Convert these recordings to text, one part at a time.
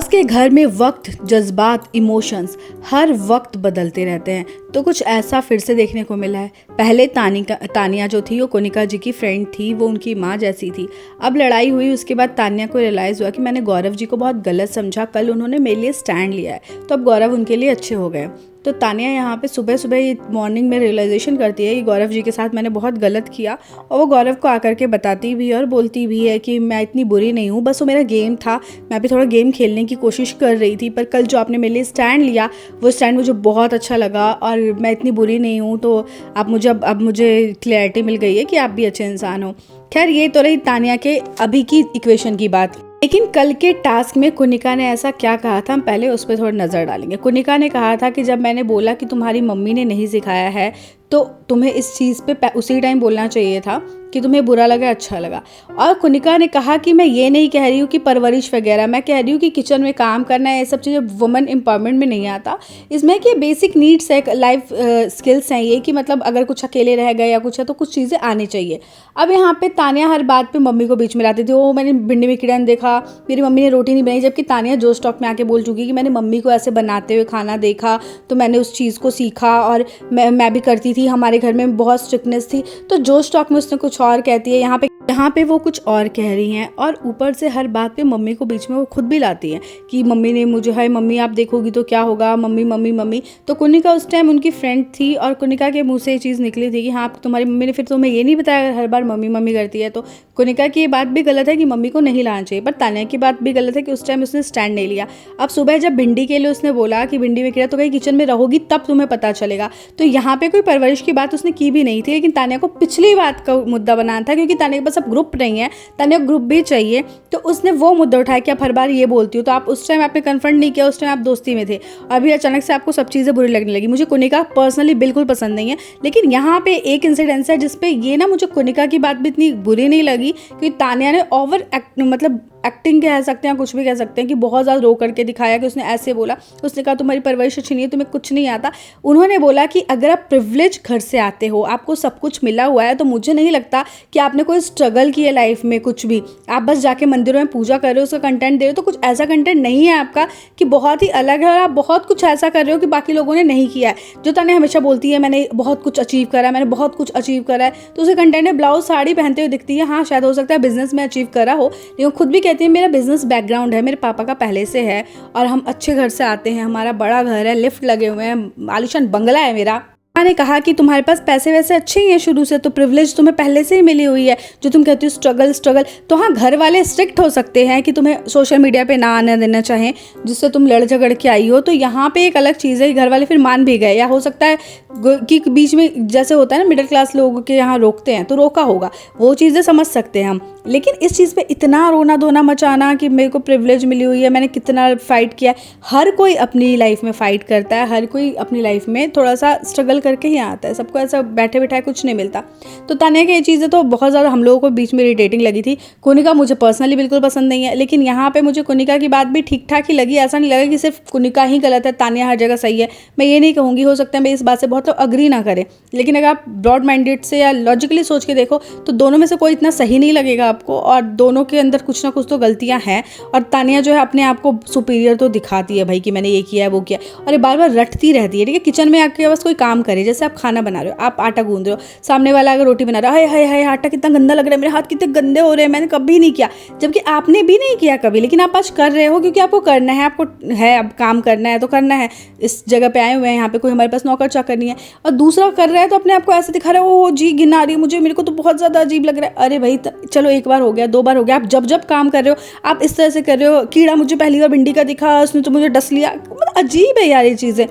Boss के घर में वक्त, जज्बात, इमोशंस हर वक्त बदलते रहते हैं। तो कुछ ऐसा फिर से देखने को मिला है। पहले तानिया जो थी वो कोनिका जी की फ्रेंड थी, वो उनकी माँ जैसी थी। अब लड़ाई हुई, उसके बाद तानिया को रियलाइज़ हुआ कि मैंने गौरव जी को बहुत गलत समझा। कल उन्होंने मेरे लिए स्टैंड लिया है, तो अब गौरव उनके लिए अच्छे हो गए। तो तानिया यहाँ पे सुबह सुबह मॉर्निंग में रियलाइजेशन करती है कि गौरव जी के साथ मैंने बहुत गलत किया, और वो गौरव को आकर के बताती भी है और बोलती भी है कि मैं इतनी बुरी नहीं हूँ, बस वो मेरा गेम था, मैं भी थोड़ा गेम खेलने की कोशिश कर रही थी, पर कल जो आपने मेरे लिए स्टैंड लिया वो स्टैंड मुझे बहुत अच्छा लगा और मैं इतनी बुरी नहीं हूँ। तो अब मुझे क्लैरिटी मिल गई है कि आप भी अच्छे इंसान हो। खैर, ये तो रही तानिया के अभी की इक्वेशन की बात। लेकिन कल के टास्क में कोनिका ने ऐसा क्या कहा था, हम पहले उस पर थोड़ा नज़र डालेंगे। कोनिका ने कहा था कि जब मैंने बोला कि तुम्हारी मम्मी ने नहीं सिखाया है तो तुम्हें इस चीज़ पे उसी टाइम बोलना चाहिए था कि तुम्हें बुरा लगा, अच्छा लगा। और कोनिका ने कहा कि मैं ये नहीं कह रही हूँ कि परवरिश वगैरह, मैं कह रही हूँ कि किचन में काम करना है, ये सब चीज़ें वुमेन एम्पावरमेंट में नहीं आता। इसमें कि बेसिक नीड्स है, लाइफ स्किल्स हैं ये, कि मतलब अगर कुछ अकेले रह गए या कुछ है तो कुछ चीज़ें आनी चाहिए। अब यहाँ पे तानिया हर बात पे मम्मी को बीच में लाती थी। वो मैंने भिंडी में कीड़ा देखा, मेरी मम्मी ने रोटी नहीं बनाई, जबकि तानिया जो स्टॉक में आके बोल चुकी कि मैंने मम्मी को ऐसे बनाते हुए खाना देखा तो मैंने उस चीज़ को सीखा और मैं भी करती थी, हमारे घर में बहुत स्ट्रिक्टनेस थी। तो जो स्टॉक में उसने कुछ और कहती है, यहाँ पे वो कुछ और कह रही हैं, और ऊपर से हर बात पे मम्मी को बीच में वो खुद भी लाती हैं कि मम्मी ने मुझे, है मम्मी आप देखोगी तो क्या होगा, मम्मी मम्मी मम्मी। तो कोनिका उस टाइम उनकी फ्रेंड थी और कोनिका के मुंह से ये चीज़ निकली थी कि हाँ तुम्हारी मम्मी ने फिर तुम्हें ये नहीं बताया अगर हर बार मम्मी मम्मी करती है। तो कोनिका की ये बात भी गलत है कि मम्मी को नहीं लाना चाहिए, पर तानिया की बात भी गलत है कि उस टाइम उसने स्टैंड नहीं लिया। अब सुबह जब भिंडी के लिए उसने बोला कि भिंडी में कीड़ा, तो कहीं किचन में रहोगी तब तुम्हें पता चलेगा। तो यहाँ पे कोई परवरिश की बात उसने की भी नहीं थी, लेकिन तानिया को पिछली बात का मुद्दा बनाना था, क्योंकि तानिया के पास अब ग्रुप नहीं है, तानिया ग्रुप भी चाहिए। तो उसने वो मुद्दा उठाया कि आप हर बार ये बोलती हो, तो आप उस टाइम आपने कन्फ्रंट नहीं किया, उस टाइम आप दोस्ती में थे, अभी अचानक से आपको सब चीज़ें बुरी लगने लगी। मुझे कोनिका पर्सनली बिल्कुल पसंद नहीं है, लेकिन यहाँ पे एक इंसिडेंस है जिसपे ये ना, मुझे कोनिका की बात भी इतनी बुरी नहीं लगी कि तानिया ने ओवर मतलब एक्टिंग कह सकते हैं, कुछ भी कह सकते हैं, कि बहुत ज़्यादा रो करके दिखाया कि उसने ऐसे बोला। उसने कहा तुम्हारी परवरिश अच्छी नहीं है, तुम्हें कुछ नहीं आता। उन्होंने बोला कि अगर आप प्रिविलेज घर से आते हो, आपको सब कुछ मिला हुआ है, तो मुझे नहीं लगता कि आपने कोई स्ट्रगल की है लाइफ में कुछ भी। आप बस जाके मंदिरों में पूजा कर रहे हो, उसका कंटेंट दे रहे हो, तो कुछ ऐसा कंटेंट नहीं है आपका कि बहुत ही अलग है और आप बहुत कुछ ऐसा कर रहे हो कि बाकी लोगों ने नहीं किया है। जो तानिया हमेशा बोलती है मैंने बहुत कुछ अचीव करा है, मैंने बहुत कुछ अचीव करा है, तो उसके कंटेंट में ब्लाउज साड़ी पहनते हुए दिखती है। हाँ, शायद हो सकता है बिजनेस में अचीव करा हो, लेकिन खुद भी कहती है मेरा बिजनेस बैकग्राउंड है, मेरे पापा का पहले से है और हम अच्छे घर से आते हैं, हमारा बड़ा घर है, लिफ्ट लगे हुए हैं, आलीशान बंगला है मेरा। मैंने कहा कि तुम्हारे पास पैसे वैसे अच्छे ही हैं शुरू से, तो प्रिविलेज तुम्हें पहले से ही मिली हुई है। जो तुम कहती हो स्ट्रगल, तो हाँ, घर वाले स्ट्रिक्ट हो सकते हैं कि तुम्हें सोशल मीडिया पे ना आने देना चाहें, जिससे तुम लड़ झगड़ के आई हो। तो यहाँ पे एक अलग चीज़ है कि घर वाले फिर मान भी गए, या हो सकता है कि बीच में जैसे होता है ना मिडिल क्लास लोगों के यहाँ रोकते हैं, तो रोका होगा, वो चीज़ें समझ सकते हैं हम। लेकिन इस चीज़ पे इतना रोना धोना मचाना कि मेरे को प्रिविलेज मिली हुई है, मैंने कितना फ़ाइट किया। हर कोई अपनी लाइफ में फ़ाइट करता है, हर कोई अपनी लाइफ में थोड़ा सा स्ट्रगल करके ही आता है, सबको ऐसा बैठे बैठाए कुछ नहीं मिलता। तो तानिया की ये चीज़ें तो बहुत ज़्यादा हम लोगों को बीच में इरिटेटिंग लगी थी। कोनिका मुझे पर्सनली बिल्कुल पसंद नहीं है, लेकिन यहाँ पे मुझे कोनिका की बात भी ठीक ठाक ही लगी। ऐसा नहीं लगा कि सिर्फ कोनिका ही गलत है, तानिया हर जगह सही है। मैं ये नहीं कहूँगी, हो सकता है मैं इस बात से बहुत लोग अग्री ना करें, लेकिन अगर आप ब्रॉड माइंडेड से या लॉजिकली सोच के देखो तो दोनों में से कोई इतना सही नहीं लगेगा आपको, और दोनों के अंदर कुछ ना कुछ तो गलतियाँ हैं। और तानिया जो है अपने आप को सुपीरियर तो दिखाती है भाई कि मैंने ये किया है वो किया, और ये बार बार रटती रहती है। ठीक है, किचन में आके बस कोई काम करे, जैसे आप खाना बना रहे हो, आप आटा गूंद रहे हो, सामने वाला अगर रोटी बना रहा है, हाय हाय आटा कितना गंदा लग रहा है, मेरे हाथ कितने गंदे हो रहे हैं, मैंने कभी नहीं किया, जबकि आपने भी नहीं किया कभी, लेकिन आप आज कर रहे हो क्योंकि आपको करना है, आपको है अब काम करना है तो करना है। इस जगह पे आए हुए हैं, यहाँ पे कोई हमारे पास नौकर चाकर नहीं है, और दूसरा कर रहा है तो अपने आप को ऐसे दिखा रहा है, ओ जी गिना रही है मुझे, मेरे को तो बहुत ज़्यादा अजीब लग रहा है। अरे भाई चलो, एक बार हो गया, दो बार हो गया, आप जब जब काम कर रहे हो आप इस तरह से कर रहे हो। कीड़ा मुझे पहली बार भिंडी का दिखा, उसने तो मुझे डस लिया, मतलब अजीब है यार ये चीज़ें।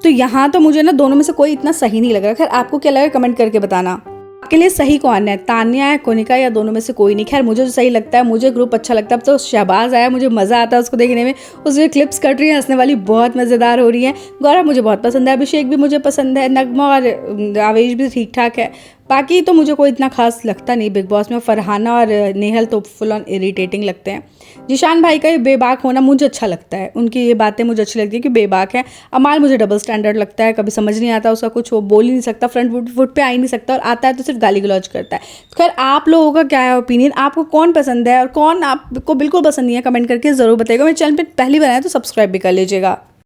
तो यहाँ तो मुझे ना दोनों में से कोई इतना सही नहीं लग रहा। खैर, आपको क्या लगा कमेंट करके बताना, आपके लिए सही कौन है, तानिया है, कोनिका, या दोनों में से कोई नहीं। खैर, मुझे जो सही लगता है, मुझे ग्रुप अच्छा लगता है। अब तो शहबाज आया, मुझे मज़ा आता है उसको देखने में, उसमें क्लिप्स कट रही हैं हंसने वाली, बहुत मज़ेदार हो रही हैं। गौरव मुझे बहुत पसंद है, अभिषेक भी मुझे पसंद है, नगमा और आवेश भी ठीक ठाक है। बाकी तो मुझे कोई इतना खास लगता नहीं बिग बॉस में। फरहाना और नेहल तो फुल ऑन इरिटेटिंग लगते हैं। जिशान भाई का ये बेबाक होना मुझे अच्छा लगता है, उनकी ये बातें मुझे अच्छी लगती है कि बेबाक है। अमाल मुझे डबल स्टैंडर्ड लगता है, कभी समझ नहीं आता उसका कुछ, वो बोल ही नहीं सकता, फ्रंट फुट पे आ ही नहीं सकता, और आता है तो सिर्फ गाली गलौज करता है। खैर आप लोगों का क्या है ओपिनियन, आपको कौन पसंद है और कौन आपको बिल्कुल पसंद नहीं है, कमेंट करके ज़रूर बताइएगा। मेरे चैनल पर पहली बार आए तो सब्सक्राइब भी कर लीजिएगा।